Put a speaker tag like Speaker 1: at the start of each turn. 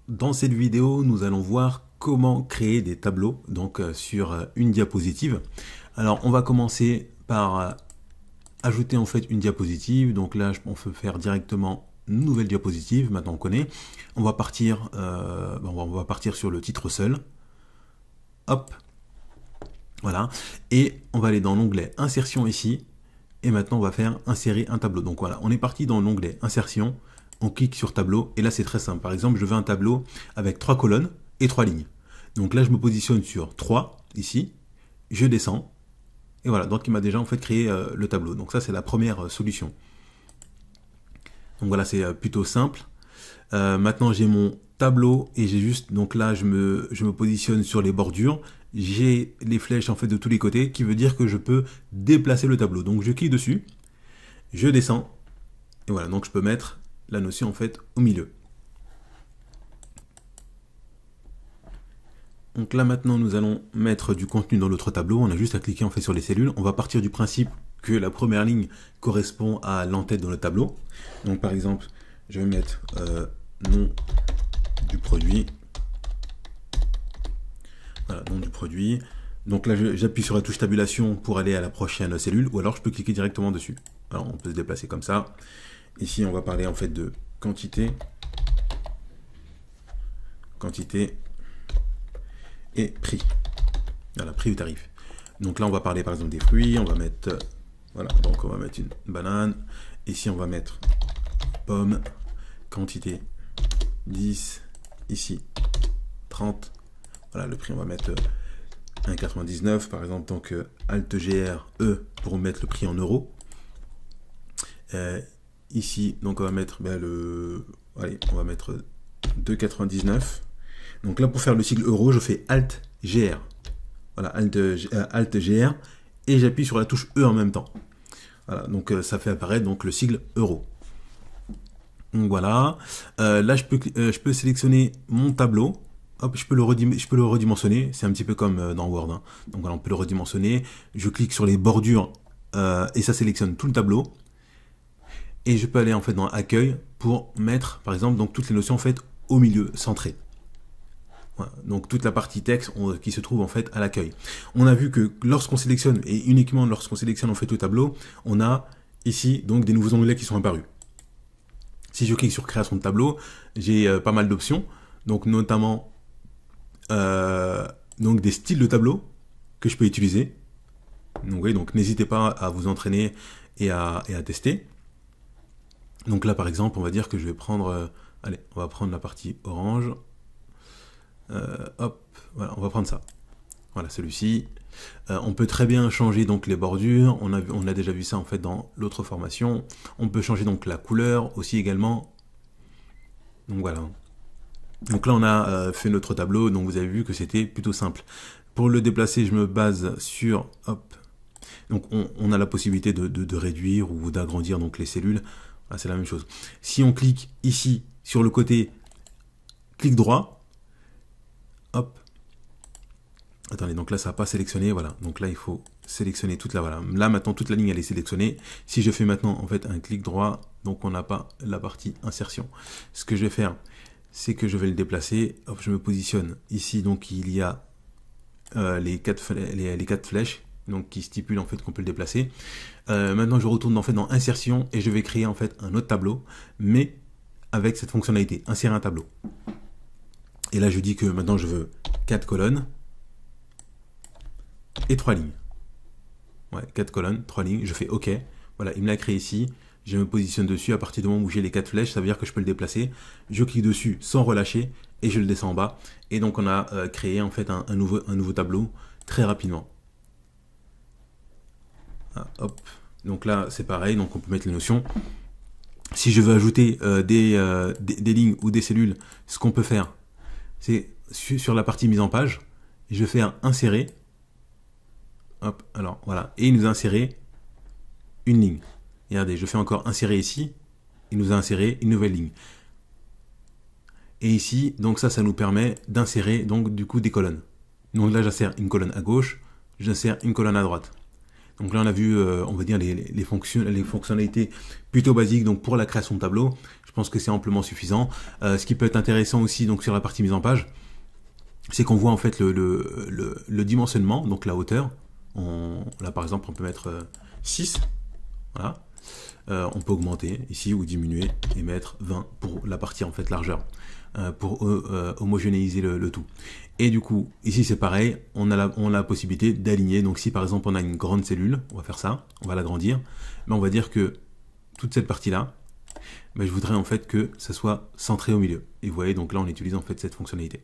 Speaker 1: dans cette vidéo, nous allons voir comment créer des tableaux donc sur une diapositive. Alors, on va commencer par ajouter en fait une diapositive. Donc là, on peut faire directement une nouvelle diapositive. Maintenant, on connaît. On va partir sur le titre seul. Hop. Voilà. Et on va aller dans l'onglet Insertion ici. Et maintenant, on va faire Insérer un tableau. Donc voilà, on est parti dans l'onglet Insertion. On clique sur tableau et là c'est très simple. Par exemple, je veux un tableau avec 3 colonnes et 3 lignes. Donc là je me positionne sur 3 ici, je descends et voilà, donc il m'a déjà en fait créé le tableau. Donc ça c'est la première solution. Donc voilà, c'est plutôt simple. Maintenant j'ai mon tableau et j'ai juste, donc là je me positionne sur les bordures. J'ai les flèches en fait de tous les côtés qui veut dire que je peux déplacer le tableau. Donc je clique dessus, je descends et voilà, donc je peux mettre la notion en fait au milieu. Donc là maintenant nous allons mettre du contenu dans l'autre tableau, on a juste à cliquer en fait sur les cellules. On va partir du principe que la première ligne correspond à l'entête dans le tableau. Donc par exemple je vais mettre nom du produit. Voilà, nom du produit. Donc là j'appuie sur la touche tabulation pour aller à la prochaine cellule, ou alors je peux cliquer directement dessus. Alors on peut se déplacer comme ça. Ici, on va parler en fait de quantité et prix. Voilà, prix ou tarif. Donc là, on va parler par exemple des fruits. On va mettre, voilà, donc on va mettre une banane. Ici, on va mettre pomme, quantité 10. Ici, 30. Voilà, le prix, on va mettre 1,99 par exemple. Donc Alt GR E pour mettre le prix en euros. Ici, donc on va mettre allez, on va mettre 2,99. Donc là, pour faire le sigle euro, je fais Alt GR. Voilà, Alt GR et j'appuie sur la touche E en même temps. Voilà, donc ça fait apparaître donc le sigle euro. Donc voilà. Là, je peux sélectionner mon tableau. Hop, je peux le redimensionner. C'est un petit peu comme dans Word. Hein. Donc voilà, on peut le redimensionner. Je clique sur les bordures et ça sélectionne tout le tableau. Et je peux aller en fait dans accueil pour mettre par exemple donc toutes les notions en fait au milieu, centrées. Voilà, donc toute la partie texte qui se trouve en fait à l'accueil. On a vu que lorsqu'on sélectionne, et uniquement lorsqu'on sélectionne en fait le tableau, on a ici donc des nouveaux onglets qui sont apparus. Si je clique sur création de tableau, j'ai pas mal d'options, donc notamment donc des styles de tableau que je peux utiliser. Donc, oui, donc n'hésitez pas à vous entraîner et à tester. Donc là, par exemple, on va dire que je vais prendre... allez, on va prendre la partie orange. Hop, voilà, on va prendre ça. Voilà, celui-ci. On peut très bien changer donc les bordures. On a déjà vu ça en fait dans l'autre formation. On peut changer donc la couleur aussi également. Donc voilà. Donc là, on a fait notre tableau. Donc vous avez vu que c'était plutôt simple. Pour le déplacer, je me base sur... Hop. Donc on a la possibilité de réduire ou d'agrandir donc les cellules. Ah, c'est la même chose. Si on clique ici sur le côté, clic droit, hop. Attendez, donc là ça n'a pas sélectionné, voilà. Donc là il faut sélectionner toute la, voilà. Là maintenant toute la ligne elle est sélectionnée. Si je fais maintenant en fait un clic droit, donc on n'a pas la partie insertion. Ce que je vais faire, c'est que je vais le déplacer. Hop, je me positionne ici, donc il y a les quatre flèches. Donc qui stipule en fait qu'on peut le déplacer. Maintenant je retourne en fait dans insertion et je vais créer en fait un autre tableau, mais avec cette fonctionnalité, insérer un tableau. Et là je dis que maintenant je veux 4 colonnes et 3 lignes. Ouais, 4 colonnes, 3 lignes, je fais OK. Voilà, il me l'a créé ici, je me positionne dessus, à partir du moment où j'ai les 4 flèches, ça veut dire que je peux le déplacer. Je clique dessus sans relâcher et je le descends en bas. Et donc on a créé en fait un nouveau tableau très rapidement. Hop. Donc là c'est pareil, donc on peut mettre les notions. Si je veux ajouter des lignes ou des cellules, ce qu'on peut faire, c'est sur la partie mise en page, je vais faire insérer. Hop, alors voilà, et il nous a inséré une ligne. Regardez, je fais encore insérer ici, il nous a inséré une nouvelle ligne. Et ici, donc ça nous permet d'insérer donc du coup des colonnes. Donc là j'insère une colonne à gauche, j'insère une colonne à droite. Donc là, on a vu, on va dire, les fonctionnalités plutôt basiques donc pour la création de tableau. Je pense que c'est amplement suffisant. Ce qui peut être intéressant aussi donc sur la partie mise en page, c'est qu'on voit en fait le dimensionnement, donc la hauteur. Là par exemple on peut mettre 6, voilà. On peut augmenter ici ou diminuer et mettre 20 pour la partie en fait largeur, pour homogénéiser le tout. Et du coup, ici c'est pareil, on a la possibilité d'aligner. Donc si par exemple on a une grande cellule, on va faire ça, on va l'agrandir, mais on va dire que toute cette partie-là, ben, je voudrais en fait que ça soit centré au milieu. Et vous voyez, donc là on utilise en fait cette fonctionnalité.